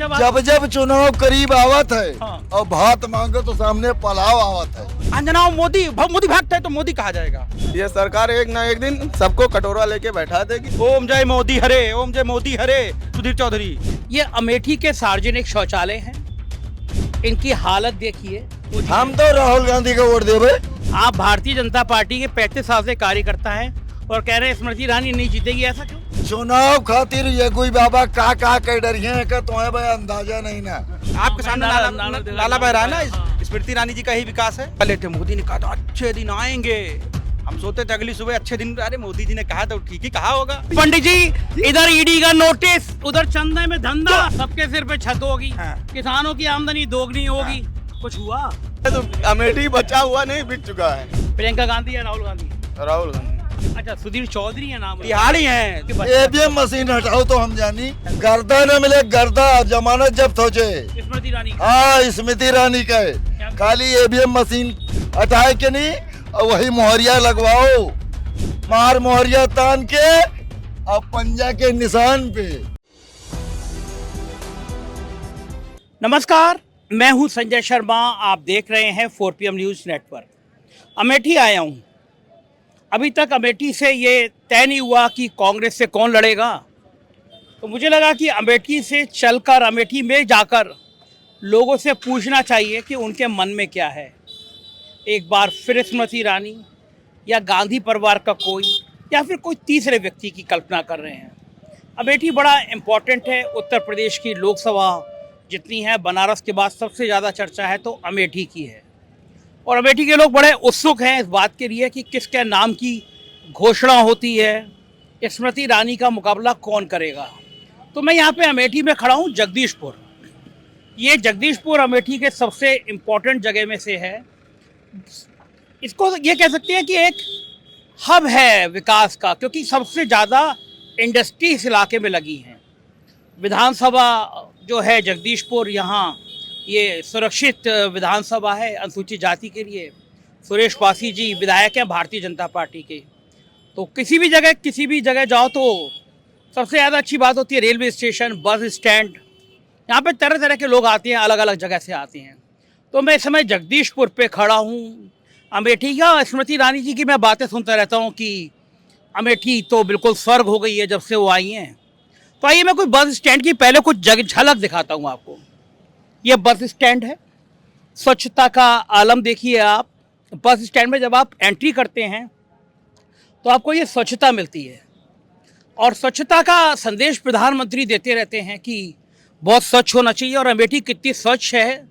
जब जब चुनाव करीब आवत है हाँ। और भात मांगो तो सामने पलाव आवत है। अंजना मोदी मोदी भागता है तो मोदी कहा जाएगा। ये सरकार एक ना एक दिन सबको कटोरा लेके बैठा देगी। ओम जय मोदी हरे, ओम जय मोदी हरे। सुधीर चौधरी, ये अमेठी के सार्वजनिक शौचालय हैं, इनकी हालत देखिए। हम तो राहुल गांधी को वोट देवे। आप भारतीय जनता पार्टी के 35 साल से कार्यकर्ता हैं और कह रहे हैं स्मृति ईरानी नहीं जीतेगी, ऐसा क्यों? चुनाव खातिर ये कोई बाबा का कह डरिए का तुम्हें भाई अंदाजा नहीं ना। आपके सामने लाला बह रहा है ना, स्मृति ईरानी जी का ही विकास है। पहले थे मोदी ने कहा था अच्छे दिन आएंगे, हम सोते थे अगली सुबह अच्छे दिन। अरे मोदी जी ने कहा तो ठीक ही कहा होगा। पंडित जी, इधर ईडी का नोटिस, उधर चंदा में धंधा, सबके सिर पे छत होगी, किसानों की आमदनी दोगुनी होगी। कुछ हुआ तो अमेठी बचा हुआ नहीं, बिक चुका है। प्रियंका गांधी या राहुल गांधी? राहुल गांधी। अच्छा, सुधीर चौधरी है नाम, बिहारी हैं। ईवीएम मशीन हटाओ तो हम जानी, गर्दा न मिले गर्दा, जमानत जब्त हो जाए। स्मृति ईरानी हाँ, स्मृति ईरानी का है। खाली ईवीएम मशीन हटाए के नहीं और वही मोहरिया लगवाओ, मार मोहरिया तान के और पंजा के निशान पे। नमस्कार, मैं हूं संजय शर्मा, आप देख रहे हैं 4PM न्यूज़ नेटवर्क। अमेठी आया हूं। अभी तक अमेठी से ये तय नहीं हुआ कि कांग्रेस से कौन लड़ेगा, तो मुझे लगा कि अमेठी से चलकर, अमेठी में जाकर लोगों से पूछना चाहिए कि उनके मन में क्या है। एक बार फिर स्मृति ईरानी या गांधी परिवार का कोई या फिर कोई तीसरे व्यक्ति की कल्पना कर रहे हैं। अमेठी बड़ा इम्पोर्टेंट है। उत्तर प्रदेश की लोकसभा जितनी है, बनारस के बाद सबसे ज़्यादा चर्चा है तो अमेठी की है। और अमेठी के लोग बड़े उत्सुक हैं इस बात के लिए कि किसके नाम की घोषणा होती है, स्मृति ईरानी का मुकाबला कौन करेगा। तो मैं यहाँ पे अमेठी में खड़ा हूँ, जगदीशपुर। ये जगदीशपुर अमेठी के सबसे इम्पोर्टेंट जगह में से है। इसको ये कह सकते हैं कि एक हब है विकास का, क्योंकि सबसे ज़्यादा इंडस्ट्री इस इलाके में लगी हैं। विधानसभा जो है जगदीशपुर, यहाँ ये सुरक्षित विधानसभा है अनुसूचित जाति के लिए। सुरेश पासी जी विधायक हैं भारतीय जनता पार्टी के। तो किसी भी जगह जाओ तो सबसे ज़्यादा अच्छी बात होती है रेलवे स्टेशन, बस स्टैंड। यहाँ पे तरह तरह के लोग आते हैं, अलग अलग जगह से आते हैं। तो मैं इस समय जगदीशपुर पे खड़ा हूँ। अमेठी का स्मृति ईरानी जी की मैं बातें सुनता रहता हूँ कि अमेठी तो बिल्कुल स्वर्ग हो गई है जब से वो आई हैं। तो आइए मैं कोई बस स्टैंड की पहले कुछ जगह झलक दिखाता हूँ आपको। ये बस स्टैंड है, स्वच्छता का आलम देखिए आप। बस स्टैंड में जब आप एंट्री करते हैं तो आपको ये स्वच्छता मिलती है, और स्वच्छता का संदेश प्रधानमंत्री देते रहते हैं कि बहुत स्वच्छ होना चाहिए। और अमेठी कितनी स्वच्छ है।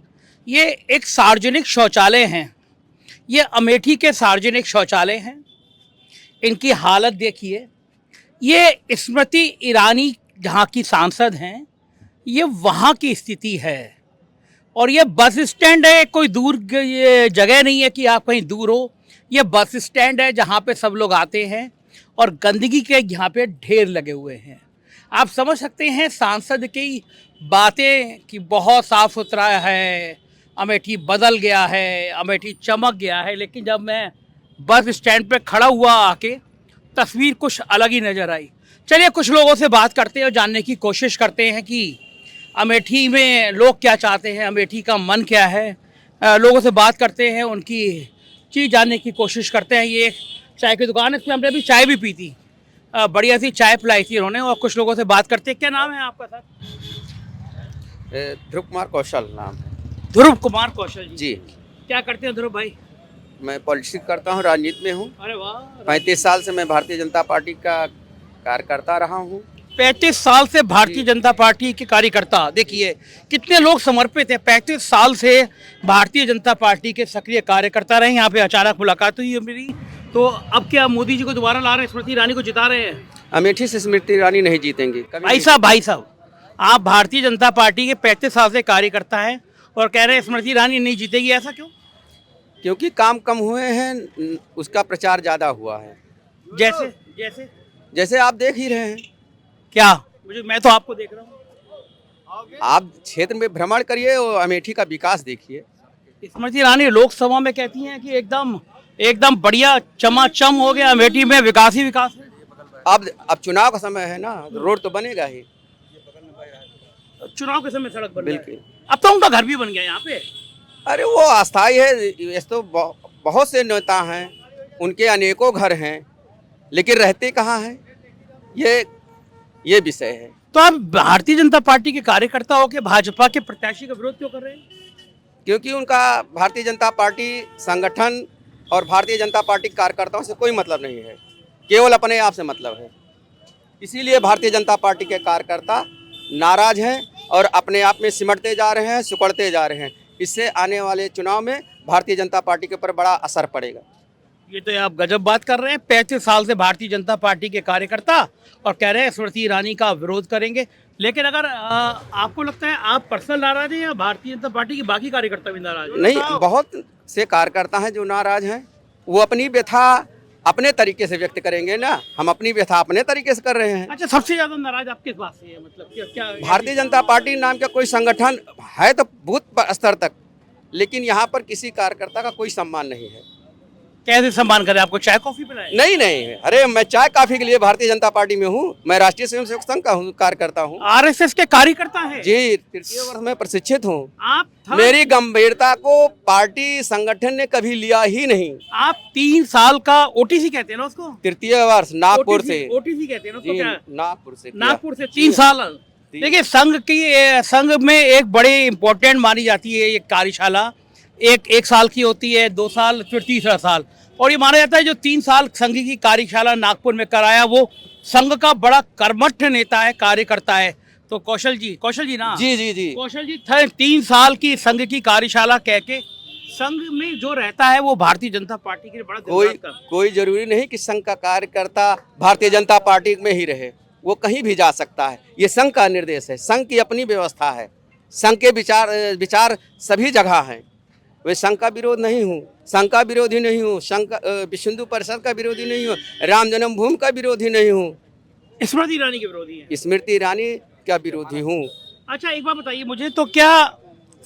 ये एक सार्वजनिक शौचालय हैं, ये अमेठी के सार्वजनिक शौचालय हैं, इनकी हालत देखिए। ये स्मृति ईरानी जहाँ की सांसद हैं, ये वहाँ की स्थिति है। और ये बस स्टैंड है, कोई दूर ये जगह नहीं है कि आप कहीं दूर हो। ये बस स्टैंड है जहाँ पे सब लोग आते हैं और गंदगी के यहाँ पे ढेर लगे हुए हैं। आप समझ सकते हैं सांसद की बातें कि बहुत साफ़ सुथरा है, अमेठी बदल गया है, अमेठी चमक गया है। लेकिन जब मैं बस स्टैंड पे खड़ा हुआ आके, तस्वीर कुछ अलग ही नज़र आई। चलिए कुछ लोगों से बात करते हैं और जानने की कोशिश करते हैं कि अमेठी में लोग क्या चाहते हैं, अमेठी का मन क्या है। लोगों से बात करते हैं, उनकी चीज़ जानने की कोशिश करते हैं। ये एक चाय की दुकान है, इसमें हमने अभी चाय भी पी थी, बढ़िया सी चाय पिलाई थी उन्होंने। और कुछ लोगों से बात करते हैं। क्या नाम है आपका सर? ध्रुव कुमार कौशल नाम है। ध्रुव कुमार कौशल जी। जी, क्या करते हैं ध्रुव भाई? मैं पॉलिटिक्स करता हूँ, राजनीति में हूँ। अरे वाह, 35 साल से मैं भारतीय जनता पार्टी का कार्यकर्ता रहा हूँ। 35 साल से भारतीय जनता पार्टी के कार्यकर्ता। देखिए कितने लोग समर्पित हैं। 35 साल से भारतीय जनता पार्टी के सक्रिय कार्यकर्ता रहे। यहाँ पे अचानक मुलाकात हुई है मेरी। तो अब क्या मोदी जी को दोबारा ला रहे हैं, स्मृति ईरानी को जिता रहे हैं? अमेठी से स्मृति ईरानी नहीं जीतेंगे भाई साहब, आप भारतीय जनता पार्टी के 35 साल से कार्यकर्ता हैं और कह रहे हैं स्मृति ईरानी नहीं जीतेगी, ऐसा क्यों? क्योंकि काम कम हुए हैं, उसका प्रचार ज़्यादा हुआ है। जैसे जैसे जैसे आप देख ही रहे हैं। क्या? मैं तो आपको देख रहा हूँ। आप क्षेत्र में भ्रमण करिए और अमेठी का विकास देखिए। स्मृति ईरानी लोकसभा में कहती हैं कि एकदम बढ़िया चमाचम हो गया, अमेठी में विकास ही विकास है। अब चुनाव का समय है ना, रोड तो बनेगा ही। चुनाव के समय सड़क बन बिल्कुल। बिल्कुल। अब तो उनका घर भी बन गया यहाँ पे। अरे वो अस्थाई है, ये तो बहुत से नेता हैं, उनके अनेकों घर हैं, लेकिन रहते कहाँ हैं, ये विषय है। तो आप भारतीय जनता पार्टी के कार्यकर्ता होकर भाजपा के प्रत्याशी का विरोध क्यों कर रहे हैं? क्योंकि उनका भारतीय जनता पार्टी संगठन और भारतीय जनता पार्टी के कार्यकर्ताओं से कोई मतलब नहीं है, केवल अपने आप से मतलब है। इसीलिए भारतीय जनता पार्टी के कार्यकर्ता नाराज हैं और अपने आप में सिमटते जा रहे हैं, सिकुड़ते जा रहे हैं। इससे आने वाले चुनाव में भारतीय जनता पार्टी के ऊपर बड़ा असर पड़ेगा। ये तो आप गजब बात कर रहे हैं। 35 साल से भारतीय जनता पार्टी के कार्यकर्ता और कह रहे हैं स्मृति ईरानी का विरोध करेंगे। लेकिन अगर आपको लगता है आप पर्सनल नाराज हैं या भारतीय जनता पार्टी के बाकी कार्यकर्ता भी नाराज हैं? नहीं, बहुत से कार्यकर्ता हैं जो नाराज हैं। वो अपनी व्यथा अपने तरीके से व्यक्त करेंगे ना, हम अपनी व्यथा अपने तरीके से कर रहे हैं। अच्छा, सबसे ज्यादा नाराज आप किस बात से है? मतलब क्या भारतीय जनता पार्टी नाम का कोई संगठन है तो बूथ स्तर तक, लेकिन यहाँ पर किसी कार्यकर्ता का कोई सम्मान नहीं है। कैसे सम्मान करें? आपको चाय कॉफी पिलाएं? नहीं, अरे मैं चाय काफी के लिए भारतीय जनता पार्टी में हूँ। मैं राष्ट्रीय स्वयंसेवक संघ का कार्यकर्ता हूँ। आरएसएस के कार्यकर्ता हैं? जी, तृतीय वर्ष में प्रशिक्षित हूँ। आप मेरी गंभीरता को पार्टी संगठन ने कभी लिया ही नहीं। आप 3 साल का ओटीसी कहते हैं ना उसको? तृतीय वर्ष नागपुर से। ओटीसी कहते हैं ना उसको? जी, क्या नागपुर से 3 साल। देखिए, संघ में एक बड़ी इंपॉर्टेंट मानी जाती है ये कार्यशाला। एक साल की होती है, 2 साल, फिर तीसरा साल। और ये माना जाता है जो 3 साल संघ की कार्यशाला नागपुर में कराया वो संघ का बड़ा कर्मठ नेता है, कार्यकर्ता है। तो कौशल जी ना? जी। कौशल जी 3 साल की संघ की कार्यशाला कह के संघ में जो रहता है वो भारतीय जनता पार्टी के लिए बड़ा कोई जरूरी नहीं कि संघ का कार्यकर्ता भारतीय जनता पार्टी में ही रहे, वो कहीं भी जा सकता है। ये संघ का निर्देश है, संघ की अपनी व्यवस्था है, संघ के विचार सभी जगह हैं। वे संघ का विरोध नहीं हूँ, संघ का विरोधी नहीं हूँ, विश्व हिंदू परिषद का विरोधी नहीं हूँ, राम जन्मभूमि का विरोधी नहीं हूँ, स्मृति ईरानी के विरोधी है। स्मृति ईरानी का विरोधी हूँ। अच्छा, एक बात बताइए मुझे, तो क्या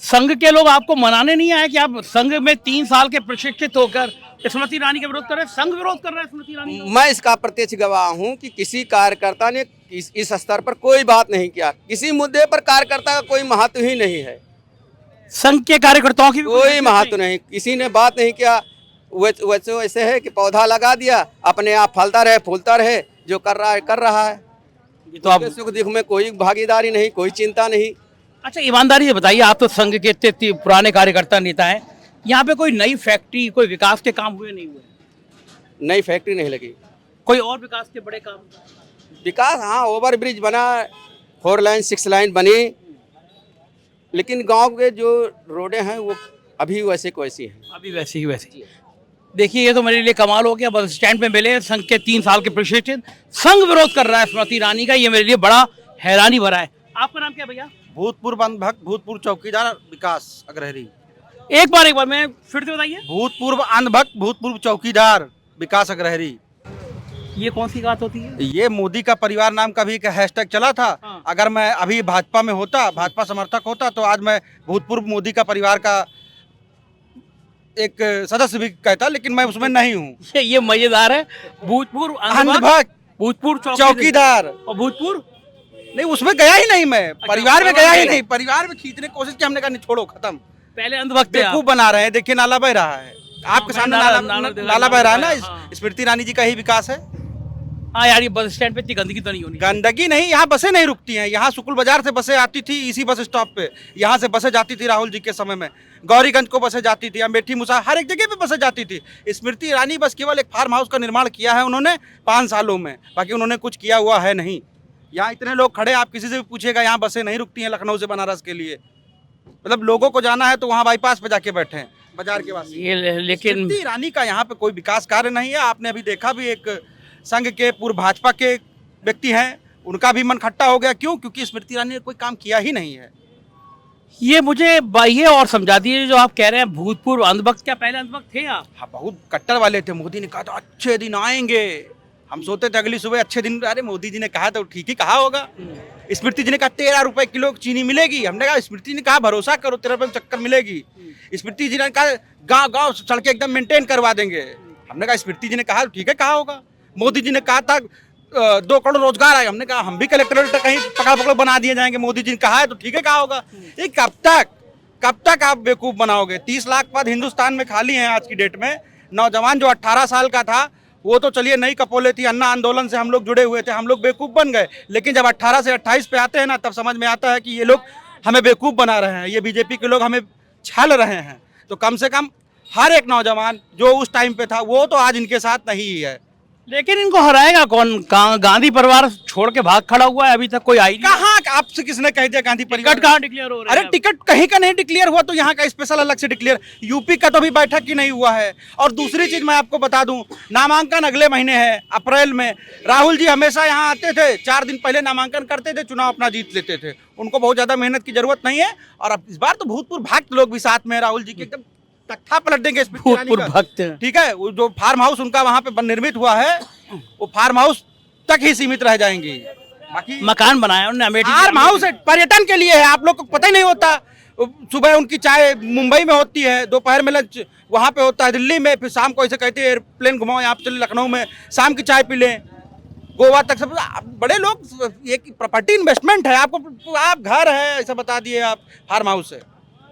संघ के लोग आपको मनाने नहीं आए कि आप संघ में 3 साल के प्रशिक्षित होकर स्मृति ईरानी का विरोध कर रहे हैं? संघ विरोध कर रहा है स्मृति ईरानी का? मैं इसका प्रत्यक्ष गवाह हूँ कि किसी कार्यकर्ता ने इस स्तर पर कोई बात नहीं किया। किसी मुद्दे पर कार्यकर्ता का कोई महत्व ही नहीं है। संघ के कार्यकर्ताओं की कोई महत्व नहीं, किसी ने बात नहीं किया। वैसे है कि पौधा लगा दिया, अपने आप फलता रहे फूलता रहे, जो कर रहा है। तो आप सुख दुख में कोई भागीदारी नहीं, कोई चिंता नहीं। अच्छा, ईमानदारी से बताइए, आप तो संघ के इतने पुराने कार्यकर्ता नेता हैं, यहाँ पे कोई नई फैक्ट्री, कोई विकास के काम हुए नहीं हुए? नई फैक्ट्री नहीं लगी। कोई और विकास के बड़े काम? विकास, हाँ, ओवर ब्रिज बना, 4 लाइन 6 लाइन बनी, लेकिन गांव के जो रोडें हैं वो अभी वैसे को वैसी हैं। अभी वैसे ही वैसे। देखिए, ये तो मेरे लिए कमाल हो गया। बस स्टैंड पे मिले संघ के 3 साल के प्रशिक्षित, संघ विरोध कर रहा है स्मृति ईरानी का। ये मेरे लिए बड़ा हैरानी भरा है। आपका नाम क्या भैया? भूतपूर्व अंधभक्त, भूतपूर्व चौकीदार विकास अग्रहरी। एक बार मैं फिर से बताइए। भूतपूर्व अंधभक्त, भूतपूर्व चौकीदार विकास अग्रहरी। ये कौन सी बात होती है? ये मोदी का परिवार नाम का भी एक हैशटैग चला था। हाँ। अगर मैं अभी भाजपा में होता, भाजपा समर्थक होता, तो आज मैं भूतपूर्व मोदी का परिवार का एक सदस्य भी कहता, लेकिन मैं उसमें नहीं हूँ। ये मजेदार है। भूतपूर्व अंधभक्त, भूतपूर्व चौकीदार और भूतपूर्व नहीं, उसमें गया ही नहीं मैं। परिवार में गया ही नहीं। परिवार में खींचने की कोशिश की, हमने कहा नहीं, छोड़ो, खत्म। पहले अंधभक्त थे बेवकूफ बना रहे हैं। देखिए, नाला बह रहा है आपके सामने, नाला बह रहा है ना। हाँ। स्मृति ईरानी जी का ही विकास है। हाँ यार, ये बस स्टैंड पे इतनी गंदगी तो नहीं होनी। गंदगी नहीं, यहाँ बसें नहीं रुकती हैं। यहाँ सुकुल बाजार से बसें आती थी, इसी बस स्टॉप पे। यहाँ से बसें जाती थी राहुल जी के समय में, गौरीगंज को बसें जाती थी, अमेठी मुसा, हर एक जगह पे बसें जाती थी। स्मृति ईरानी बस केवल एक फार्म हाउस का निर्माण किया है उन्होंने 5 सालों में, बाकी उन्होंने कुछ किया हुआ है नहीं। यहाँ इतने लोग खड़े, आप किसी से भी पूछिएगा, यहाँ बसें नहीं रुकती हैं लखनऊ से बनारस के लिए। मतलब लोगों को जाना है तो वहाँ बाईपास पे जाके बैठे हैं बाजार के वासी। लेकिन स्मृति ईरानी का यहाँ पे कोई विकास कार्य नहीं है। आपने अभी देखा भी, एक संघ के पूर्व भाजपा के व्यक्ति हैं, उनका भी मन खट्टा हो गया। क्यों? क्योंकि स्मृति ईरानी ने कोई काम किया ही नहीं है। ये मुझे ये और समझा दीजिए, जो आप कह रहे हैं भूतपूर्व अंधभक्त, क्या पहले अंधभक्त थे आप? हाँ, बहुत कट्टर वाले थे। मोदी ने कहा था अच्छे दिन आएंगे, हम सोते थे अगली सुबह अच्छे दिन। अरे मोदी जी ने कहा तो ठीक ही कहा होगा। स्मृति जी ने कहा 13 रुपए किलो चीनी मिलेगी, हमने कहा स्मृति जी ने कहा भरोसा करो 13 रुपए में चक्कर मिलेगी। स्मृति जी ने कहा गांव गांव सड़कें एकदम मेंटेन करवा देंगे, हमने कहा स्मृति जी ने कहा ठीक है कहा होगा। मोदी जी ने कहा था 2 करोड़ रोजगार आए। हमने कहा हम भी कलेक्टरेट कहीं पकड़ पकड़ बना दिए जाएंगे, मोदी जी ने कहा है तो ठीक है, कहा होगा। ये कब तक आप बेवकूफ बनाओगे? 30 लाख पद हिंदुस्तान में खाली हैं आज की डेट में। नौजवान जो 18 साल का था वो तो चलिए नई कपोले थी, अन्ना आंदोलन से हम लोग जुड़े हुए थे, हम लोग बेवकूफ बन गए। लेकिन जब 18 से 28 पे आते हैं ना, तब समझ में आता है कि ये लोग हमें बेवकूफ बना रहे हैं, ये बीजेपी के लोग हमें छल रहे हैं। तो कम से कम हर एक नौजवान जो उस टाइम पे था वो तो आज इनके साथ नहीं है। लेकिन इनको हराएगा कौन? गांधी परिवार छोड़ के भाग खड़ा हुआ है, अभी तक कोई आई नहीं। कहाँ आपसे किसने कह दिया गांधी परिवार? टिकट कहाँ डिक्लेयर हो रहा है? अरे टिकट कहीं का नहीं डिक्लेयर हुआ, तो यहाँ का स्पेशल अलग से डिक्लेयर। यूपी का तो अभी बैठक ही नहीं हुआ है। और दूसरी चीज मैं आपको बता दूं, नामांकन अगले महीने है, अप्रैल में। राहुल जी हमेशा यहाँ आते थे, 4 दिन पहले नामांकन करते थे, चुनाव अपना जीत लेते थे। उनको बहुत ज्यादा मेहनत की जरूरत नहीं है। और अब इस बार तो भूतपूर्व भक्त लोग भी साथ में है राहुल जी के, एकदम तख्ता पलट देंगे भूतपूर्व भक्त। ठीक है, वो जो फार्म हाउस उनका वहाँ पे निर्मित हुआ है, वो फार्म हाउस तक ही सीमित रह जाएंगी। बाकी मकान बनाया उन्होंने अमेठी। फार्म हाउस पर्यटन के लिए है, आप लोग को पता ही नहीं होता। सुबह उनकी चाय मुंबई में होती है, दोपहर में लंच वहाँ पे होता है दिल्ली में, फिर शाम को ऐसे कहते हैं एयरप्लेन घुमाओ, यहाँ पे चले लखनऊ में, शाम की चाय पी लें, गोवा तक। सब बड़े लोग, ये प्रॉपर्टी इन्वेस्टमेंट है। आपको आप घर है ऐसा बता दिए, आप फार्म हाउस है।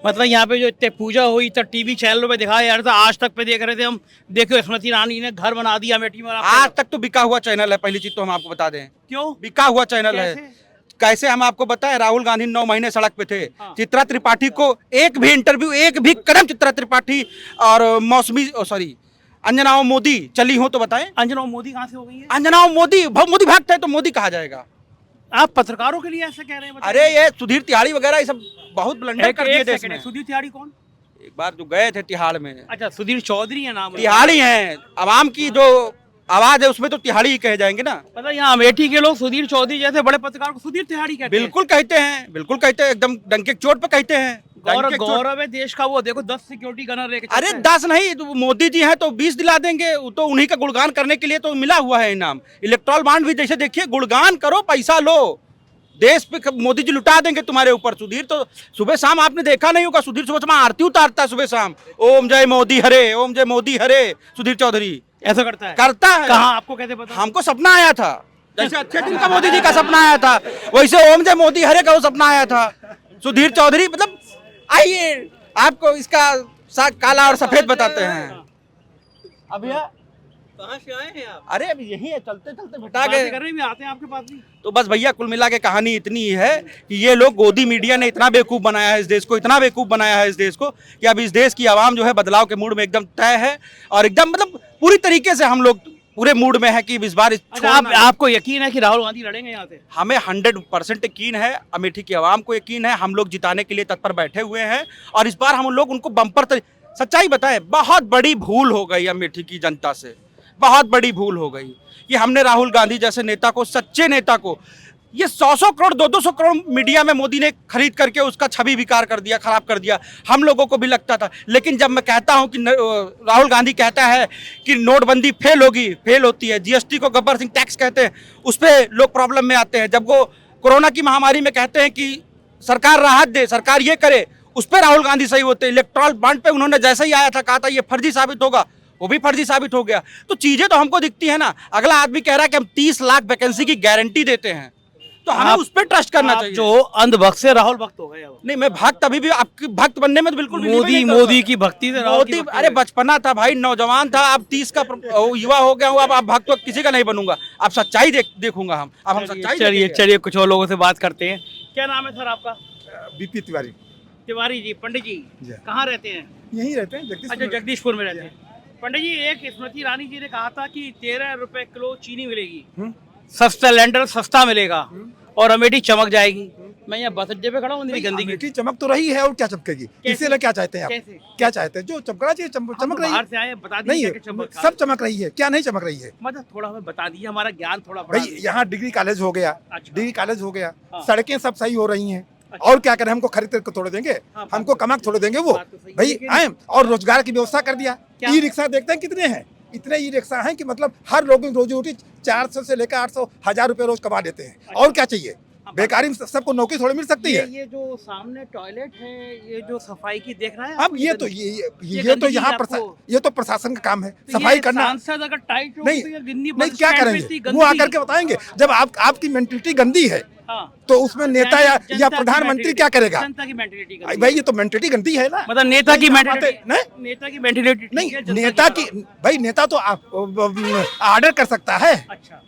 मतलब यहाँ पे जो इतने पूजा हुई तो टीवी चैनलों पे दिखाया यार था, आज तक पे देख रहे थे हम। देखो स्मृति ईरानी ने घर बना दिया अमेठी में। आज तक तो बिका हुआ चैनल है, पहली चीज तो हम आपको बता दें। क्यों बिका हुआ चैनल है? कैसे हम आपको बताएं, राहुल गांधी 9 महीने सड़क पे थे। चित्रा त्रिपाठी को एक भी इंटरव्यू, एक भी कदम चित्रा त्रिपाठी और अंजनाओं मोदी चली हो तो बताएं। अंजनाओं मोदी कहाँ से हो गई है? अंजनाओं मोदी भक्त है तो मोदी कहा जाएगा? आप पत्रकारों के लिए ऐसा कह रहे हैं? अरे ये सुधीर तिहाड़ी वगैरह ये सब बहुत ब्लंडर कर दिए देश में। सुधीर तिहाड़ी कौन? एक बार जो गए थे तिहाड़ में। अच्छा, सुधीर चौधरी है नाम? तिहाड़ी हैं, आवाम की जो आवाज है उसमें तो तिहाड़ी ही कहे जाएंगे ना। मतलब यहाँ अमेठी के लोग सुधीर चौधरी जैसे बड़े पत्रकार को सुधीर तिहाड़ी कहते हैं? बिल्कुल कहते हैं, बिल्कुल कहते हैं, एकदम डंके की चोट पे कहते हैं। गौरव है देश का। वो देखो 10 सिक्योरिटी गनर लेके। अरे 10 नहीं, तो मोदी जी हैं तो 20 दिला देंगे। तो उन्हीं का गुणगान करने के लिए तो मिला हुआ है इनाम। इलेक्ट्रॉल बॉन्ड भी जैसे देखिए, गुणगान करो, पैसा लो, देश पे मोदी जी लुटा देंगे तुम्हारे ऊपर। सुधीर तो सुबह शाम आपने देखा नहीं होगा, सुधीर सुबह शाम आरती उतारता है सुबह शाम, ओम जय मोदी हरे, ओम जय मोदी हरे। सुधीर चौधरी ऐसा करता है? करता है। कहाँ? आपको कैसे पता? हमको सपना आया था, जैसे अच्छे दिन का मोदी जी का सपना आया था, वैसे ओम जय मोदी हरे का वो सपना आया था। सुधीर चौधरी मतलब, आइए आपको इसका काला और सफेद बताते हैं। अब कहाँ से आए हैं आप? अरे अब यही है, चलते चलते भटा गए। करने भी आते हैं आपके पास भी? तो बस भैया कुल मिला के कहानी इतनी ही है कि ये लोग गोदी मीडिया ने इतना बेवकूफ़ बनाया है इस देश को, इतना बेवकूफ़ बनाया है इस देश को कि अब इस देश की आवाम जो है बदलाव के मूड में एकदम तय है। और एकदम मतलब पूरी तरीके से हम लोग पूरे मूड में है कि इस बार आपको यकीन है कि राहुल गांधी लड़ेंगे यहाँ से? हमें 100% यकीन है, अमेठी की आवाम को यकीन है, हम लोग जिताने के लिए तत्पर बैठे हुए हैं। और इस बार हम लोग उनको बम्पर सच्चाई बताएं, बहुत बड़ी भूल हो गई अमेठी की जनता से, बहुत बड़ी भूल हो गई कि हमने राहुल गांधी जैसे नेता को, सच्चे नेता को, ये 100 करोड़ 200 करोड़ मीडिया में मोदी ने खरीद करके उसका छवि विकार कर दिया, खराब कर दिया। हम लोगों को भी लगता था। लेकिन जब मैं कहता हूं कि राहुल गांधी कहता है कि नोटबंदी फेल होगी, फेल होती है। जीएसटी को गब्बर सिंह टैक्स कहते हैं, उस पर लोग प्रॉब्लम में आते हैं। जब वो कोरोना की महामारी में कहते हैं कि सरकार राहत दे, सरकार ये करे, उस पर राहुल गांधी सही होते हैं। इलेक्ट्रॉल बॉन्ड पे उन्होंने जैसे ही आया था कहा था ये फर्जी साबित होगा, वो भी फर्जी साबित हो गया। तो चीजें तो हमको दिखती है ना। अगला आदमी कह रहा है कि हम 30 लाख वैकेंसी की गारंटी देते हैं, तो हमें उस पर ट्रस्ट करना चाहिए। जो अंधभक्त से राहुल भक्त हो गए। नहीं, मैं भक्त अभी भी, आपकी भक्त बनने में तो बिल्कुल मोदी की भक्ति से मोदी, अरे बचपना था भाई, नौजवान था, अब 30 का युवा हो गया हूँ, अब भक्त किसी का नहीं बनूंगा। अब सच्चाई देखूंगा हम, अब हम सच्चाई। चलिए कुछ और लोगों से बात करते हैं। क्या नाम है सर आपका? बीपी तिवारी। तिवारी जी, पंडित जी कहाँ रहते हैं? यहीं रहते हैं, अच्छा, जगदीशपुर में रहते हैं। पंडित जी, एक स्मृति ईरानी जी ने कहा था कि 13 रुपए किलो चीनी मिलेगी, सस्ता सिलेंडर सस्ता मिलेगा और अमेठी चमक जाएगी। मैं यहाँ बस अड्डे पे खड़ा हूँ, गंदगी अमेठी चमक तो रही है, और क्या चमकेगी? इसीलिए क्या चाहते हैं आप? क्या चाहते हैं? जो चमकना चाहिए चमक रही है। बाहर से आए, बता नहीं दीजिए है, सब चमक रही है, क्या नहीं चमक रही है? मतलब थोड़ा हमें बता दीजिए, हमारा ज्ञान थोड़ा भाई यहाँ डिग्री कॉलेज हो गया, डिग्री कॉलेज हो गया, हाँ। सड़कें सब सही हो रही हैं, और क्या करें? हमको खरीद कर थोड़े देंगे, हमको कमक थोड़े देंगे वो भाई आए। और रोजगार की व्यवस्था कर दिया। ई रिक्शा देखते हैं कितने हैं, इतने ई रिक्शा हैं कि मतलब हर लोग रोजी रोटी 400 से लेकर 800 1000 रुपए रोज कमा लेते हैं। और क्या चाहिए? बेकारी में सबको नौकरी थोड़ी मिल सकती है। ये जो सामने टॉयलेट है, ये जो सफाई की देख रहा है अब आपको ये तो गंदगी? ये तो गंदगी यहाँ आपको- ये तो प्रशासन का काम है तो सफाई ये करना। सांसद अगर टाइट नहीं नहीं क्या करेंगे, वो आकर के बताएंगे। जब आपकी मेंटलिटी गंदी है तो उसमें नेता या प्रधानमंत्री क्या करेगा? जनता की मेंटेलिटी भाई ये तो मेंटलिटी गंदी है ना। मतलब नेता की नहीं, मेंटेलिटी, नेता की मेंटेलिटी नहीं नेता की भाई नेता तो ऑर्डर कर सकता है। अच्छा,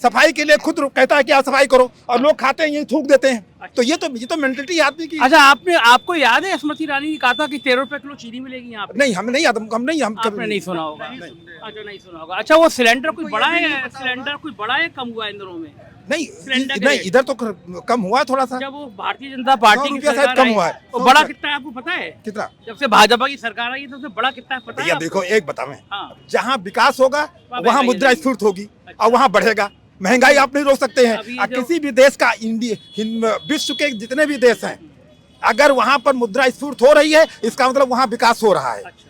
सफाई के लिए खुद कहता है कि आप सफाई करो और लोग खाते हैं यही थूक देते हैं। तो ये तो मेंटलिटी आदमी की। अच्छा, आपको याद है स्मृति ईरानी ने कहा था कि 13 रुपए किलो चीनी मिलेगी यहाँ पे? नहीं, हमें नहीं याद, हम आपने नहीं सुना होगा। अच्छा, नहीं सुना होगा। अच्छा, वो सिलेंडर कोई बड़ा है, सिलेंडर कोई बड़ा है, कम हुआ है इन दिनों में? नहीं नहीं इधर तो कम हुआ है थोड़ा सा। जब वो भारतीय जनता पार्टी की रुपया शायद सरकार कम आई, हुआ है। तो 100 बड़ा रुपया। कितना है आपको पता है? कितना? जब से भाजपा की सरकार आई है तो सबसे बड़ा कितना है पता है भैया आपको? देखो एक बतावें, हाँ। जहाँ विकास होगा वहाँ महंगाई मुद्रास्फीति होगी अच्छा। और वहाँ बढ़ेगा। महंगाई आप नहीं रोक सकते हैं। अभी और जो- किसी भी देश का विश्व के जितने भी देश हैं, अगर वहाँ पर मुद्रास्फीति हो रही है इसका मतलब वहाँ विकास हो रहा है। अच्छा,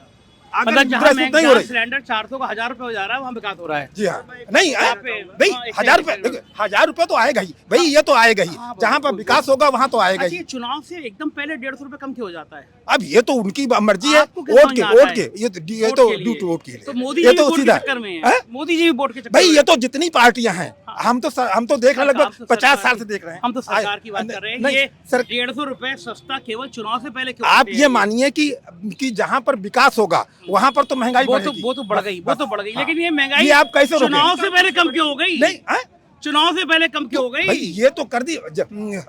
अगर मतलब जहाँ मुद्रास्फीति नहीं हो रही, सिलेंडर 400 का 1000 रुपए हो जा रहा है, वहाँ विकास हो रहा है। जी हाँ, नहीं यहाँ पे- भाई हाँ, 1000 रुपए, देखो 1000 रुपए तो आएगा ही भाई, ये तो आएगा ही। हाँ, जहाँ पर बिल्कुल, विकास होगा वहाँ तो आएगा अच्छा, ही। ये चुनाव से एकदम पहले 150 रुपए कम क्यों हो जाता है? अब ये तो उनकी मर्जी है। आपको क्या समझ में आता है? ये वोट तो के लिए। ड्यूटी वोट के लिए। तो मोदी ये जी तो भी वोट के सीधा चक्कर में है। है। मोदी जी भी वोट के चक्कर भाई में ये तो जितनी पार्टियां हैं, हम तो देख रहे हैं, हम लगभग तो 50 सरकार साल की- से देख रहे हैं। हम तो सरकार की बात कर रहे हैं। नहीं, ये सर 150 रुपए सस्ता केवल चुनाव से पहले क्यों आप करते ये हैं? मानिए कि जहाँ पर विकास होगा वहाँ पर तो महंगाई बढ़ेगी। वो तो बढ़ गई, वो तो बढ़ गई, लेकिन ये महंगाई ये आप कैसे रोकें? चुनाव से पहले कम क्यों हो गई? नहीं हैं? चुनाव से पहले कम क्यों हो भाई गई? ये तो कर दी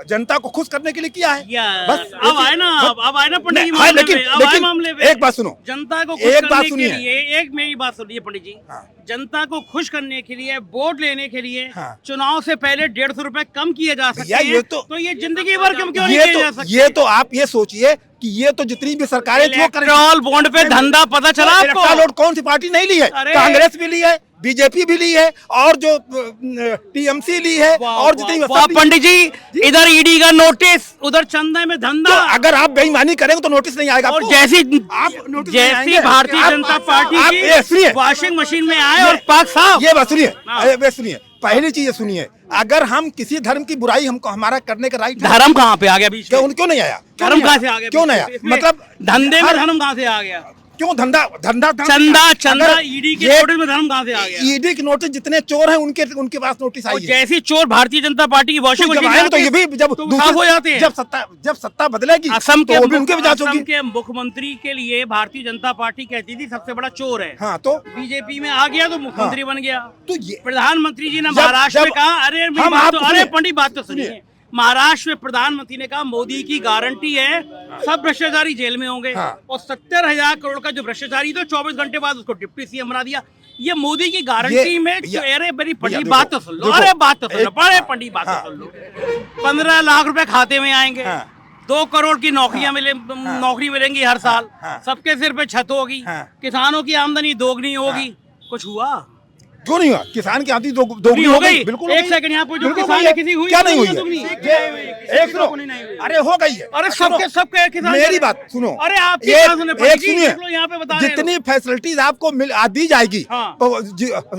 जनता को खुश करने के लिए किया है। बस अब आए ना, अब आए ना पंडित जी हाँ, मामले लेकिन में, अब आए मामले में। एक बात सुनो, जनता को खुश एक बात करने के सुनिए। लिए, एक मेरी बात सुनिए पंडित जी, हाँ। जनता को खुश करने के लिए, वोट लेने के लिए हाँ। चुनाव से पहले 150 रुपए कम किए जा सकते भैया, हैं। ये तो ये जिंदगी भर कम क्यों नहीं किए जा सकते? ये तो आप ये सोचिए कि ये तो जितनी भी सरकारें जो करें, इलेक्ट्रॉल बॉन्ड पे धंधा पता चला आपको? इलेक्ट्रॉल वोट कौन सी पार्टी नहीं ली है? अरे! कांग्रेस भी ली है, बीजेपी भी ली है और जो टीएमसी ली है और जितनी वाह, पंडित जी, इधर ईडी का नोटिस, उधर चंदा में तो धंधा। अगर आप बेईमानी करेंगे तो नोटिस नहीं आएगा और आपको। जैसी नोटिस नहीं जैसी आएंगे। भारतीय आप- जनता आप पार्टी ये सुनिए, की वॉशिंग मशीन में आए और पाक साफ। ये बात सुनिए, हाँ। ये सुनिए, पहली चीज ये सुनिए, अगर हम किसी धर्म की बुराई हमको हमारा करने का राइट है, धर्म कहाँ पे आ गया बीच में? क्यों नहीं आया? धर्म कहाँ से आ गया? क्यों नहीं आया? इसमें मतलब धंधे में हर- धर्म कहाँ से आ गया? क्यों धंधा चंदा अगर ईडी के ये- नोटिस में धर्म कहाँ से आ गया? ईडी के नोटिस जितने चोर हैं उनके पास नोटिस और आई है। जैसी चोर भारतीय जनता पार्टी की वॉशिंग तो जब मशीन आएंगे तो में ये भी जब तो साफ हो जाते हैं। जब सत्ता बदलेगी असम तो वो भी उनके भी जांच असम होगी। के मुख्यमंत्री के लिए भारतीय जनता पार्टी कहती थी सबसे बड़ा चोर है। हाँ तो बीजेपी में आ गया तो मुख्यमंत्री बन गया। तो ये प्रधानमंत्री जी ने जब- महाराष्ट्र में जब- कहा, अरे मेरी हम बात आपको तो, अरे सुनिए। पंडित बात तो सुनिए, महाराष्ट्र में प्रधानमंत्री ने कहा मोदी की गारंटी है सब भ्रष्टाचारी जेल में होंगे। हाँ। और 70,000 करोड़ का जो भ्रष्टाचारी तो 24 घंटे बाद उसको डिप्टी सीएम बना दिया। ये मोदी की गारंटी में अरे मेरी पंडित बात तो सुन लो, अरे बात तो सुन लो, बड़े पंडित बात तो सुन लो। 15 लाख रुपए खाते में आएंगे, 2 करोड़ की नौकरियां नौकरी मिलेंगी हर साल, सबके सिर पे छत होगी, किसानों की आमदनी दोगुनी होगी। कुछ हुआ? क्यों नहीं हुआ? किसान की आमदनी दोगुनी दोगुनी हो गई, बिल्कुल हो एक गई। सेकंड, यहाँ पे जो बिल्कुल किसान हो है गई। किसी हुई क्या नहीं हुई है? दोगुनी? एक सुनो, अरे हो गई है। अरे सबके किसान, मेरी बात सुनो, अरे आपकी एक- बात सुने एक पंडित जी, सुनिए, देख लो यहाँ पे बता रहे हैं जितनी फैसिलिटीज आपको दी जाएगी, हाँ। तो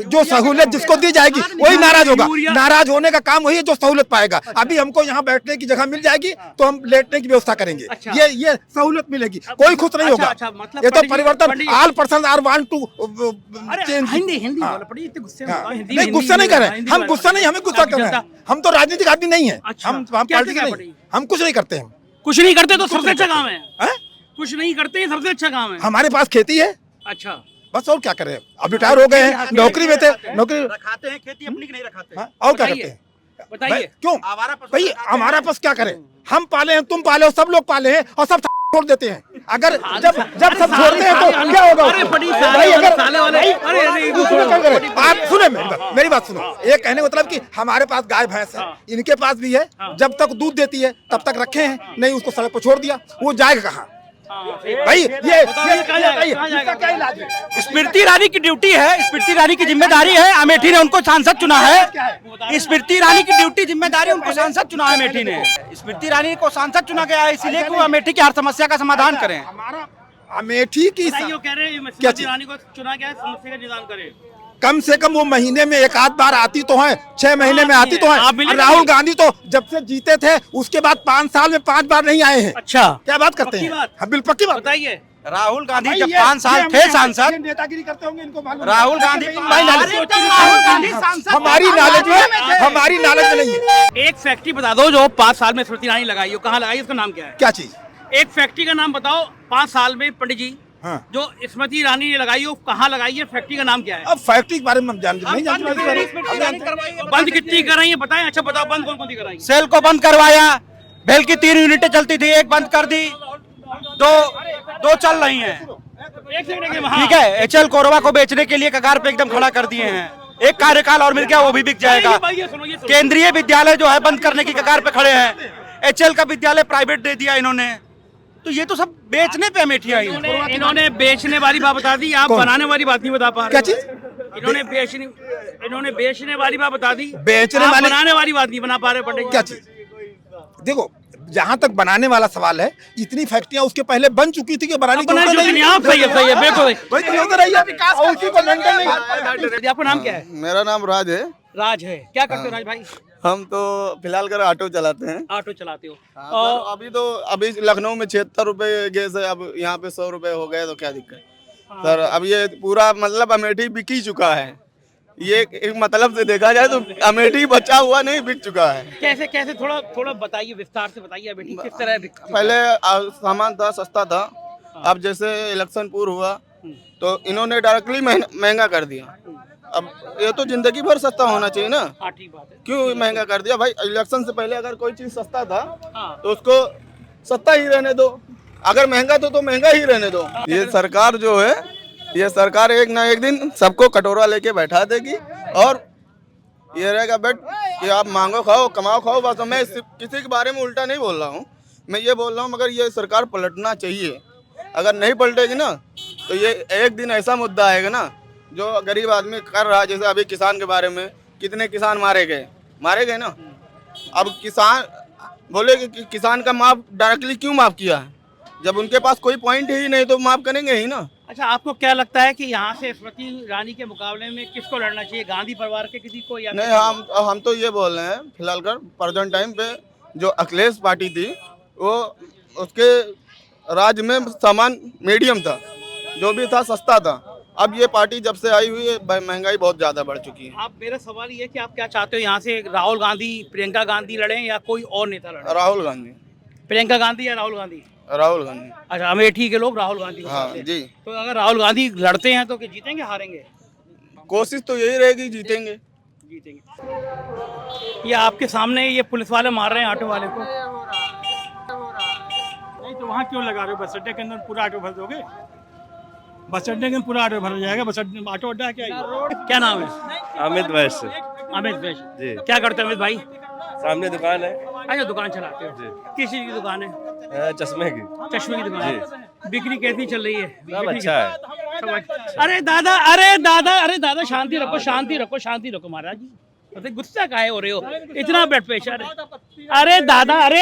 जो सहूलियत जिसको दी जाएगी वही नाराज होगा। यूरिया- नाराज होने का काम वही है जो सहूलियत पाएगा। अभी हमको यहाँ बैठने की जगह मिल जाएगी तो हम लेटने की व्यवस्था करेंगे। अच्छा। ये सहूलियत मिलेगी, कोई खुश नहीं होगा। अच्छा, मतलब ये तो पंडित जी- परिवर्तन, Pandit- all person are want to अरे चेंज। हिंदी हाँ। बोलो पंडित, इतने गुस्से में हाँ। बोलो, हिंदी नहीं, में, गुस्सा नहीं कर रहे हैं हिंदी हम, में गुस्सा नहीं, हमें गुस्सा आपकी करना है। जनता- हम तो राजनीतिक आदमी नहीं है। अच्छा, हम क्या पार्टी क्या नहीं, पड़ी? हम कुछ नहीं करते हैं। कुछ नहीं करते तो सबसे अच्छा काम है। हैं? कुछ नहीं करते ही सबसे अच्छा काम है। हमारे पास खेती है, अच्छा, बस और क्या करें। अब रिटायर हो गए हैं, नौकरी में थे, नौकरी रखाते हैं खेती अपनी की नहीं रखाते। हाँ, और क्या बताइए, करते हैं? बताइए। भाई, क्यों आवारा पशु भाई रखाते हमारा हैं। पास क्या करें? हम पाले हैं, तुम पाले हो, सब लोग पाले हैं और सब छोड़ देते हैं। अगर जब सब छोड़ते हैं तो क्या होगा? अरे बड़ी साले भाई वाले, अगर साले वाले, अरे आप सुने मेरी बात सुनो। ये कहने का मतलब कि हमारे पास गाय भैंस है, इनके पास भी है। जब तक दूध देती है तब तक रखे हैं, नहीं उसको सड़क पर छोड़ दिया, वो जाएगा कहाँ? भाई ये इसका क्या इलाज है? स्मृति ईरानी की ड्यूटी है, स्मृति ईरानी की जिम्मेदारी है। अमेठी ने उनको सांसद चुना है। स्मृति ईरानी की ड्यूटी जिम्मेदारी, उनको सांसद चुना है अमेठी ने। स्मृति ईरानी को सांसद चुना गया है इसीलिए कि वो अमेठी की हर समस्या का समाधान करें। हमारा अमेठी की कह रहे हैं क्या स्मृति ईरानी को चुना गया है, समस्या का निदान करे। कम से कम वो महीने में एक आध बार आती तो है, 6 महीने में आती तो आप है। मिले राहुल गांधी तो जब से जीते थे उसके बाद 5 साल में 5 बार नहीं आए हैं। अच्छा, क्या बात करते पक्की हैं? बात? हाँ, बिल्कुल पक्की बात। बताइए। राहुल गांधी भाई, जब ये- 5 साल ये- थे ये- सांसद, ये नेतागिरी करते होंगे, इनको मालूम है। राहुल गांधी माई नॉलेज हमारी नॉलेज में नहीं है। एक फैक्ट्री बता दो जो 5 साल में स्मृति ईरानी लगाई हो, कहाँ लगाई, उसका नाम क्या है? क्या चीज? एक फैक्ट्री का नाम बताओ 5 साल में पंडित जी, हाँ। जो स्मृति ईरानी ने लगाई हो, कहाँ लगाई है, फैक्ट्री का नाम क्या है? अब फैक्ट्री के बारे में हम नहीं जानते। बंद कितनी कराई है बताएं। अच्छा बताओ, बंद कौन कौन सी कराई? सेल को बंद करवाया, भेल की 3 यूनिटें चलती थी, एक बंद कर दी, दो चल रही हैं। एक सेकंड ठीक है, एचएल कोरबा को बेचने के लिए कगार पे एकदम खड़ा कर दिए हैं। एक कार्यकाल और मिल गया, वो भी बिक जाएगा। केंद्रीय विद्यालय जो है बंद करने की कगार पे खड़े हैं। एचएल का विद्यालय प्राइवेट दे दिया इन्होंने। तो ये तो सब बेचने पे अमेठी आई है। इन्होंने बेचने वाली बात बता दी, आप कौन? बनाने वाली बात नहीं बता पा रहे। क्या चीज? इन्होंने बेचने वाली बात बता दी, बेचने आप वाली- बनाने वाली बात नहीं बना पा रहे पंडित जी। क्या चीज? देखो, जहां तक बनाने वाला सवाल है, इतनी फैक्ट्रियां उसके पहले बन चुकी थी कि बनाने की बनाने जरूरत की आप सही है, सही है, बिल्कुल। वही तो होता रही है, और उसी को मेंटेन नहीं। आपका नाम क्या है? मेरा नाम राज है। राज है। क्या करते हो राज भाई? हम तो फिलहाल कर ऑटो चलाते हैं। ऑटो चलाते हो। और अभी लखनऊ में 76 रुपए गैस है, अब यहाँ पे 100 रुपए हो गए तो क्या दिक्कत सर? अब ये पूरा मतलब अमेठी बिक ही चुका है। ये एक मतलब से देखा जाए तो अमेठी बचा हुआ नहीं, बिक चुका है। कैसे कैसे थोड़ा बताइए, विस्तार से बताइए बेटी, किस तरह पहले सामान था, सस्ता था। अब जैसे इलेक्शन पूर्व हुआ तो इन्होंने डायरेक्टली महंगा कर दिया। अब ये तो जिंदगी भर सस्ता होना चाहिए ना, हाँ ठीक बात है। क्यों महंगा कर दिया भाई? इलेक्शन से पहले अगर कोई चीज सस्ता था हाँ। तो उसको सस्ता ही रहने दो, अगर महंगा तो महंगा ही रहने दो। ये सरकार जो है, ये सरकार एक ना एक दिन सबको कटोरा लेके बैठा देगी और ये रहेगा बेट कि आप मांगो खाओ कमाओ खाओ। बस मैं किसी के बारे में उल्टा नहीं बोल रहा हूँ, मैं ये बोल रहा हूँ मगर ये सरकार पलटना चाहिए। अगर नहीं पलटेगी ना तो ये एक दिन ऐसा मुद्दा आएगा ना जो गरीब आदमी कर रहा है। जैसे अभी किसान के बारे में कितने किसान मारे गए ना। अब किसान बोले कि किसान का माफ डायरेक्टली क्यों माफ किया है, जब उनके पास कोई पॉइंट ही नहीं तो माफ करेंगे ही ना। अच्छा, आपको क्या लगता है कि यहाँ से स्मृति ईरानी के मुकाबले में किसको लड़ना चाहिए, गांधी परिवार के किसी को या नहीं, हम तो ये बोल रहे हैं फिलहाल कर प्रेजेंट टाइम पे जो अखिलेश पार्टी थी वो उसके राज्य में सामान मीडियम था, जो भी था सस्ता था। अब ये पार्टी जब से आई हुई है महंगाई बहुत ज्यादा बढ़ चुकी है। आप, मेरा सवाल ये है कि आप क्या चाहते हो, यहाँ से राहुल गांधी, प्रियंका गांधी लड़े या कोई और नेता लड़े? राहुल गांधी। प्रियंका गांधी या राहुल गांधी? राहुल गांधी। अच्छा, अमेठी के लोग राहुल गांधी को हाँ चाहते हैं। जी। तो अगर राहुल गांधी लड़ते हैं तो क्या जीतेंगे हारेंगे? कोशिश तो यही रहेगी, जीतेंगे। ये आपके सामने ये पुलिस वाले मार रहे हैं ऑटो वाले को। नहीं तो वहाँ क्यों लगा रहे हो? बस अड्डे के अंदर पूरा ऑटो भर दोगे? बस अड्डे के अंदर पूरा ऑटो भर जाएगा। बस अड्डे ऑटो अड्डा है क्या ये? क्या नाम है? अमित वैश्य अमित वैश्य जी। क्या करते हो अमित भाई? सामने दुकान है अच्छा, दुकान चलाते हो? किस चीज की दुकान है? चश्मे की। चश्मे की दुकान है। बिक्री कैसी चल रही है? सब बिक्री अच्छा है। सब अच्छा। अरे दादा शांति रखो, शांति रखो, शांति रखो महाराज जी। अरे गुस्सा काहे हो रहे हो? इतना ब्लड प्रेशर है। अरे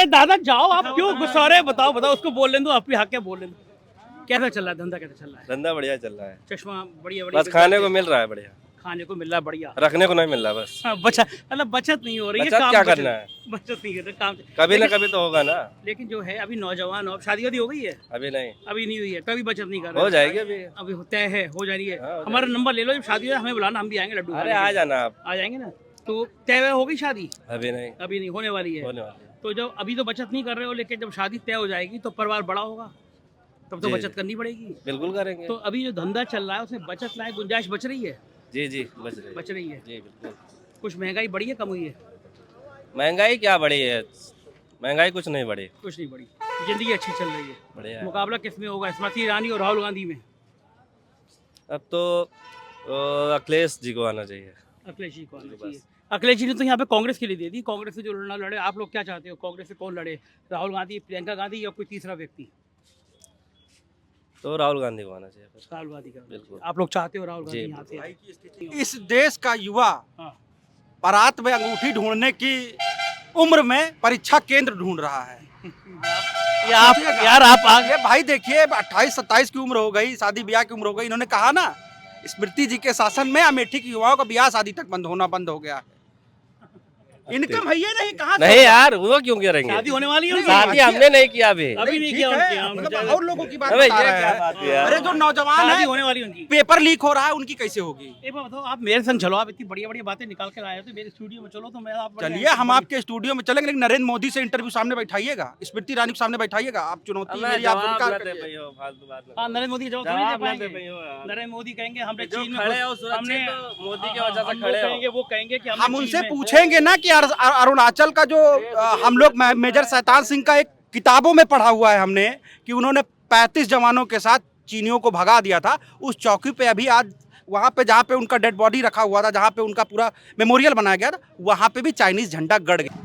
दादा जाओ, आप क्यों गुस्सा हो रहे हैं? बताओ उसको बोल लें दो, अपनी हक है बोल लें दो। कैसा चल रहा है धंधा, कैसा चल रहा है? धंधा बढ़िया चल रहा है, चश्मा बढ़िया बस खाने को मिल रहा है बढ़िया, खाने को मिल रहा है बढ़िया, रखने को नहीं मिल रहा बस। हाँ, बचत नहीं हो रही है। बचत काम क्या बचत- करना है? बचत नहीं कर रहे काम। कभी ना लेकिन- कभी तो होगा ना। लेकिन जो है अभी नौजवान और शादी वादी हो गई है? अभी नहीं, अभी नहीं हुई है, तभी बचत नहीं कर रहे। हो जाएगी अभी। अभी तय है, हो जा रही है। हाँ, हो हमारा नंबर ले लो, जब शादी हो हमें बुलाना, हम भी आएंगे लड्डू अरे खाने आ के। जाना आप। आ जाएंगे ना। तो तय हो गई शादी? अभी नहीं, अभी नहीं, होने वाली है। होने वाली है। तो जब अभी तो बचत नहीं कर रहे हो, लेकिन जब शादी तय हो जाएगी तो परिवार बड़ा होगा, तब तो जी, बचत करनी पड़ेगी। बिल्कुल करेंगे। तो अभी जो धंधा चल रहा है उसमें बचत लायक गुंजाइश बच रही है? जी बच रही है। बच रही है। जी बिल्कुल। कुछ महंगाई बढ़ी है, कम हुई है? महंगाई क्या बढ़ी है? महंगाई कुछ नहीं बढ़ी, कुछ नहीं बढ़ी, जिंदगी अच्छी चल रही है। बढ़िया है। मुकाबला किस में होगा, स्मृति ईरानी और राहुल गांधी में? अब तो अखिलेश जी को आना चाहिए। अखिलेश जी को आना चाहिए। अखिलेश जी ने तो यहाँ पे कांग्रेस के लिए दे दी, कांग्रेस से जो लड़ना लड़े। आप लोग क्या चाहते हो, कांग्रेस से कौन लड़े? राहुल गांधी, प्रियंका गांधी या कोई तीसरा व्यक्ति? तो राहुल गांधी को आना चाहिए फिर। राहुल गांधी का बिल्कुल। आप लोग चाहते हो राहुल गांधी जी, यहाँ से आए? इस देश का युवा हाँ। बारात में अंगूठी ढूंढने की उम्र में परीक्षा केंद्र ढूंढ रहा है। यार आप आगे ये भाई देखिए 28-27 की उम्र हो गई, शादी ब्याह की उम्र हो गई। इन्होंने कहा ना स्मृति जी के शासन में अमेठी के युवाओं का ब्याह शादी तक बंद हो गया है। इनकम है ये नहीं, कहाँ से नहीं होगा? यार, वो क्यों करेंगे? शादी होने वाली है उनकी? शादी हमने नहीं किया अभी। अभी नहीं ठीक किया है, उनके यहाँ, मतलब और लोगों की बात अबे बता ये रहे क्या हैं। बात है यार? अरे जो नौजवान शादी है, होने वाली उनकी। पेपर लीक हो रहा है, उनकी कैसे होगी? एक बात बताओ, आप मेरे संग चलो, आप इतनी बढ़िया बढ़िया बातें निकाल कर आए हो तो मेरे स्टूडियो में चलो, तो मैं आप चलिए हम आपके स्टूडियो में चलेंगे, लेकिन नरेंद्र मोदी से इंटरव्यू सामने बैठाइएगा, स्मृति ईरानी को सामने बैठाइएगा। आप चुनौती मैं मेरी, आप जवाब स्वीकार ना दे करिए। पाई हो, फालतू बात ना। हाँ, नरेंद्र मोदी जवाब थोड़ी दे जवाब ना पाएंगे। दे पाई हो यार। नरेंद्र मोदी कहेंगे हमने जो चीन में खड़े हो घुस- सुरक्षित, हमने तो मोदी की वजह से हम लोग खड़े हो। कहेंगे, वो कहेंगे कि हम हमने उनसे चीन में- पूछेंगे ना कि अरुणाचल का जो हम लोग मेजर शैतान सिंह का एक किताबों में पढ़ा हुआ है हमने कि उन्होंने 35 जवानों के साथ चीनियों को भगा दिया था। उस चौकी पे अभी आज वहाँ पे जहाँ पे उनका डेड बॉडी रखा हुआ था, जहाँ पे उनका पूरा मेमोरियल बनाया गया था, वहाँ पे भी चाइनीज झंडा गड़ गया।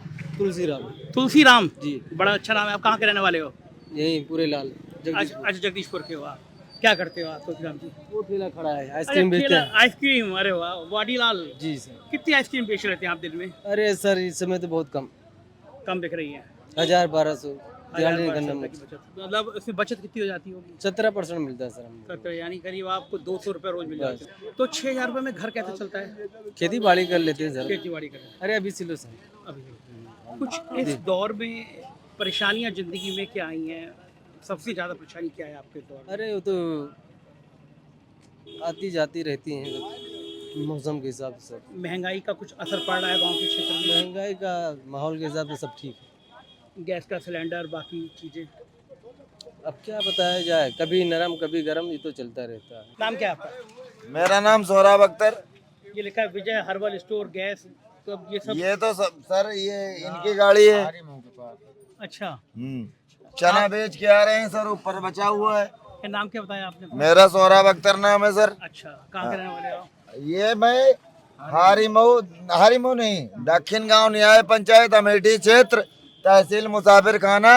तुलसीराम जी, बड़ा अच्छा नाम है। आप कहाँ के रहने वाले हो? यही पूरे लाल अच्छा, जगदीशपुर के हो आप। क्या करते हो आप तुलसीराम जी? वो ठेला खड़ा है, आइसक्रीम बेचते हैं। आइसक्रीम, अरे वाह, वाडीलाल। जी सर। कितनी आइसक्रीम बेच लेते हैं आप दिन में? अरे सर इस समय तो बहुत कम दिख रही है। 1000-1200 ध्यान नहीं 1200 करना रुपए की बचत। मतलब उसमें बचत कितनी हो जाती होगी? 17% मिलता है सर हमको। तो यानी करीब आपको 200 रुपए रोज मिल जाते हैं। तो 6000 रुपए में घर कैसे चलता है? खेती बाड़ी कर लेते हैं सर। खेती बाड़ी करें अरे अभी सिलो सर। अभी कुछ इस दौर में परेशानियां जिंदगी में क्या आई हैं? सबसे ज्यादा परेशानी क्या है आपके दौर में? अरे वो तो आती जाती रहती हैं मौसम के हिसाब से सर। महंगाई का कुछ असर पड़ रहा है गांव के क्षेत्र में? महंगाई का माहौल के हिसाब से सब ठीक है। गैस का सिलेंडर, बाकी चीजें। अब क्या बताया जाए, कभी नरम कभी गरम, ये तो चलता रहता है। नाम क्या है आपका? मेरा नाम सोहराब अख्तर। ये लिखा है विजय हर्बल स्टोर गैस। तो अब ये सब ये तो सर ये इनकी गाड़ी है। अच्छा, चना बेच के आ रहे हैं सर, ऊपर बचा हुआ है। ये नाम क्या बताया आपने? मेरा सोहराब अख्तर नाम है सर। अच्छा, कहाँ के रहने वाले हो? ये मैं हारीमऊ नहीं, दक्षिण गांव न्याय पंचायत अमेठी क्षेत्र, तहसील मुसाफिर खाना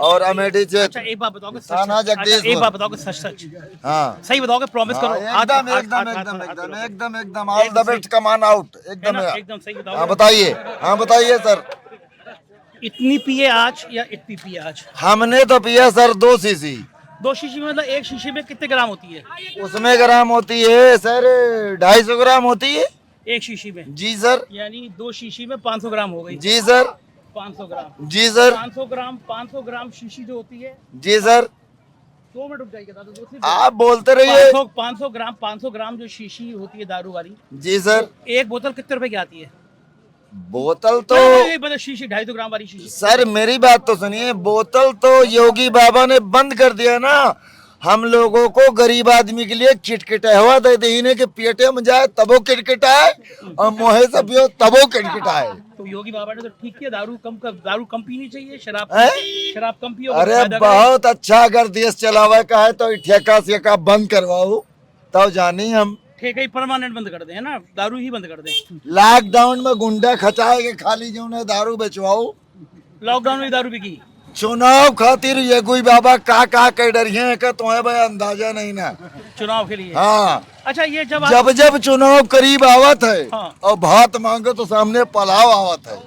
और अमेठी अच्छा, क्षेत्र। एक बात बताओगे सच थाना सच? जगदीशपुर। अच्छा, एक बात बताओगे सच सच? हाँ सही बताओगे, प्रॉमिस करो। एकदम हाथ- एकदम हाथ- एकदम हाथ- एकदम हाथ- एकदम हाथ- एकदम एकदम all the best come on out है एकदम। ना? एकदम सही हाँ बताओगे। बताइए, हाँ बताइए सर। इतनी पिए आज या इतनी पिए आज? हमने तो पिया सर 2 सीसी। 2 शीशी में मतलब एक शीशी में कितने ग्राम होती है? उसमें ग्राम होती है सर 250 ग्राम होती है। एक शीशी में? जी सर। यानी 2 शीशी में 500 ग्राम हो गई। जी सर। 500 ग्राम। जी सर। 500 ग्राम शीशी जो होती है। जी सर। 2 मिनट रुक जाइए, दादा, दूसरी आप बोलते रहिए। 500 ग्राम जो शीशी होती है दारू वाली, जी सर। एक बोतल कितने रुपए की आती है? बोतल तो एक बोतल शीशी 250 ग्राम वाली शीशी। सर मेरी बात तो सुनिए, बोतल तो योगी बाबा ने बंद कर दिया ना। हम लोगों को गरीब आदमी के लिए किटकिटा हुआ दे दीने के पेटे में जाए तबो किटकिटाए और मोहे से पियो तबो किटकिटाए। तो योगी बाबा ने तो ठीक किया, दारू कम पीनी चाहिए, हैं? शराब कम पियो। अरे फायदा करे। बहुत अच्छा, अगर देश चलावे का है तो ठेका सेका बंद करवाओ तो जानी हम। ठेका ही परमानेंट बंद कर दे, है ना? दारू ही बंद कर दे। लॉकडाउन में गुंडा खचाए के खाली जो ने दारू बेचवाओ। लॉकडाउन में दारू बिकी। चुनाव खातिर ये कोई बाबा का डरिए है का तुम्हें भाई अंदाजा नहीं ना। चुनाव के लिए। हाँ, अच्छा, ये जब जब जब चुनाव करीब आवत है हाँ। और भात मांगो तो सामने पलाव आवत है।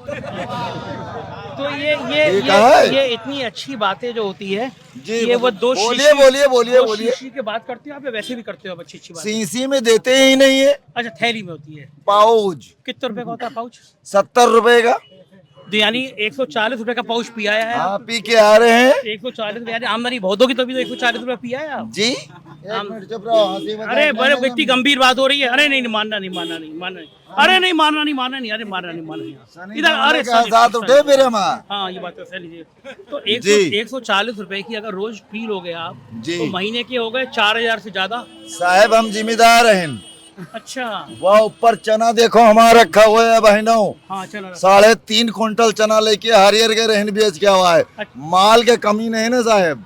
तो ठीक है। ये इतनी अच्छी बातें जो होती है, जी, ये वो 2 बोलिए बोलिए दो बोलिए। शीशी के बात करते हो आप या वैसे भी करते हो आप? अच्छी बात। सीसी में देते ही नहीं है, अच्छा, थैली में होती है। पाउच कितने रुपए का होता है पाउच? 70 रुपए का। तो यानी 140 रुपए का पाउच पिया है हाँ, आप? पी के आ रहे हैं 140 रुपए, यानी आमदनी बहुत होगी तभी तो 140 रुपए पिया है आप? जी। एक मिनट चुप रहो, हंसी मजाक अरे बड़े करने इतनी गंभीर बात हो रही है। अरे नहीं, मानना नहीं। अरे नहीं, मानना नहीं। अरे मानना नहीं। इधर अरे का साथ उठे मेरे माँ। हाँ, ये बात तो सही लीजिए। तो जी। 140 रुपए की अगर रोज पी लोगे आप, जी। तो महीने के हो गए 4000 से ज्यादा। साहब हम जिम्मेदार हैं। अच्छा, वह ऊपर चना देखो हमारा रखा हुआ है बहनों। हाँ चलो। 3.5 कुंटल चना लेके हरियर के रहन बेच के हुआ है। माल के कमी नहीं ना साहब,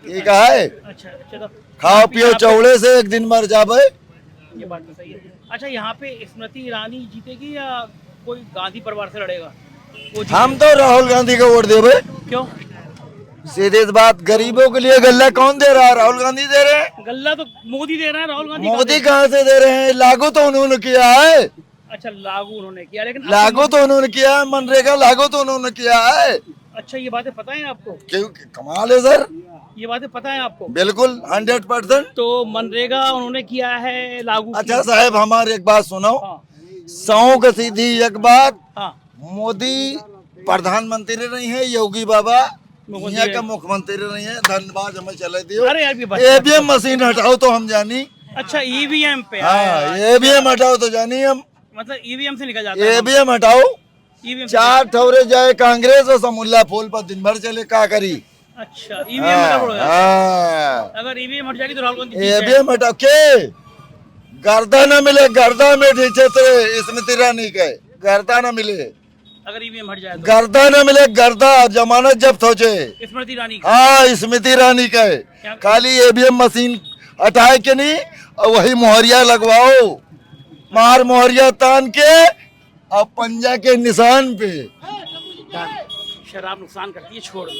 ठीक है। अच्छा, चलो। खाओ पियो चौड़े से एक दिन मर जाबे। ये बात तो सही है। अच्छा, यहाँ पे स्मृति ईरानी जीतेगी या कोई गांधी परिवार से लड़ेगा? वो हम तो राहुल गांधी को वोट देवे। क्यों? सीधी बात, गरीबों के लिए गल्ला कौन दे रहा है? राहुल गांधी दे रहे हैं। गल्ला तो मोदी दे रहा है, राहुल गांधी मोदी कहाँ से दे रहे हैं? लागू तो उन्होंने किया है। अच्छा, लागू उन्होंने किया, लेकिन लागू तो उन्होंने किया है, मनरेगा लागू तो उन्होंने किया है। अच्छा, ये बातें पता है आपको? क्यों, कमाल है सर, ये बातें पता है आपको? बिल्कुल 100%। तो मनरेगा उन्होंने किया है लागू। अच्छा साहब, हमारे एक बात सुनो, हाँ 100 का सीधी एक बात, हाँ मोदी प्रधानमंत्री नहीं है, योगी बाबा मुख्यमंत्री यहाँ है। का मुख्यमंत्री नहीं है। धन्यवाद, हमें चले दियो। अरे यार, ये बात- ईवीएम मशीन हटाओ तो हम जानी। अच्छा, ईवीएम पे हाँ, ईवीएम हटाओ तो जानी हम। मतलब ईवीएम से निकल जाता है। ईवीएम हटाओ, ईवीएम 4 ठौरे जाए कांग्रेस और समुल्ला फूल पर दिन भर चले, का करी। अच्छा, ईवीएम में गड़बड़ हो जाता है। हाँ, अगर ईवीएम हट जाएगी तो राहुल गांधी जीत जाएंगे। ईवीएम हटाओ के गर्दा न मिले, गर्दा में ढीचे थे स्मृति ईरानी के, गर्दा न मिले, अगर ईवीएम हट जाए तो गर्दा न मिले, गर्दा जमानत जब्त हो जाए। स्मृति ईरानी का। हाँ, स्मृति ईरानी का है। खाली ईवीएम मशीन हटाए के नहीं, और वही मोहरिया लगवाओ, मार मोहरिया तान के और पंजा के निशान पे। शराब नुकसान करती है, छोड़ दो।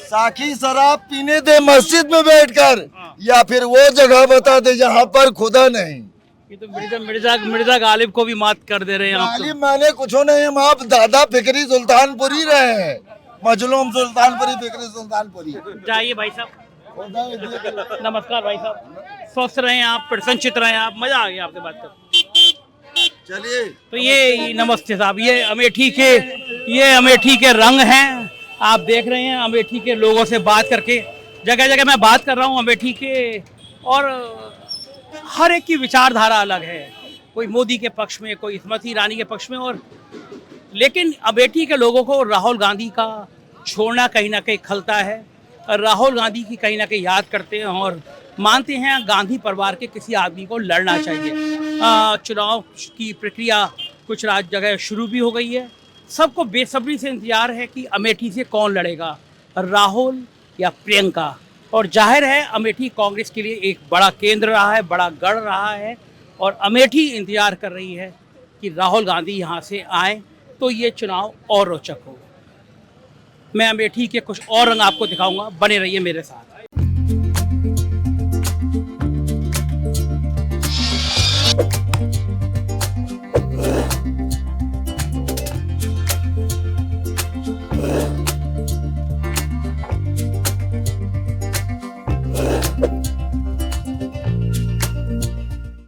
साकी शराब पीने दे मस्जिद में बैठकर, या फिर वो जगह बता दे जहाँ पर खुदा नहीं। ये तो मिर्जा गालिब को भी मात कर दे रहे हैं आप तो। गालिब मैंने कुछ नहीं, हम आप दादा फिक्री सुल्तानपुरी रहे हैं, मजलूम सुल्तानपुरी, फिक्री सुल्तानपुरी। जाइए भाई साहब, नमस्कार भाई साहब, स्वस्थ रहें आप, प्रसन्नचित रहें आप, मजा आ गया आपसे बात कर। चलिए, तो ये नमस्ते साहब, ये अमेठी के रंग हैं। आप देख रहे हैं, अमेठी के लोगों से बात करके, जगह जगह मैं बात कर रहा हूँ अमेठी के, और हर एक की विचारधारा अलग है। कोई मोदी के पक्ष में, कोई स्मृति ईरानी के पक्ष में, और लेकिन अमेठी के लोगों को राहुल गांधी का छोड़ना कहीं ना कहीं खलता है। राहुल गांधी की कहीं ना कहीं याद करते हैं और मानते हैं गांधी परिवार के किसी आदमी को लड़ना चाहिए। चुनाव की प्रक्रिया कुछ जगह शुरू भी हो गई है। सबको बेसब्री से इंतजार है कि अमेठी से कौन लड़ेगा, राहुल या प्रियंका। और जाहिर है अमेठी कांग्रेस के लिए एक बड़ा केंद्र रहा है, बड़ा गढ़ रहा है, और अमेठी इंतजार कर रही है कि राहुल गांधी यहाँ से आए तो ये चुनाव और रोचक हो। मैं अमेठी के कुछ और रंग आपको दिखाऊंगा, बने रहिए मेरे साथ।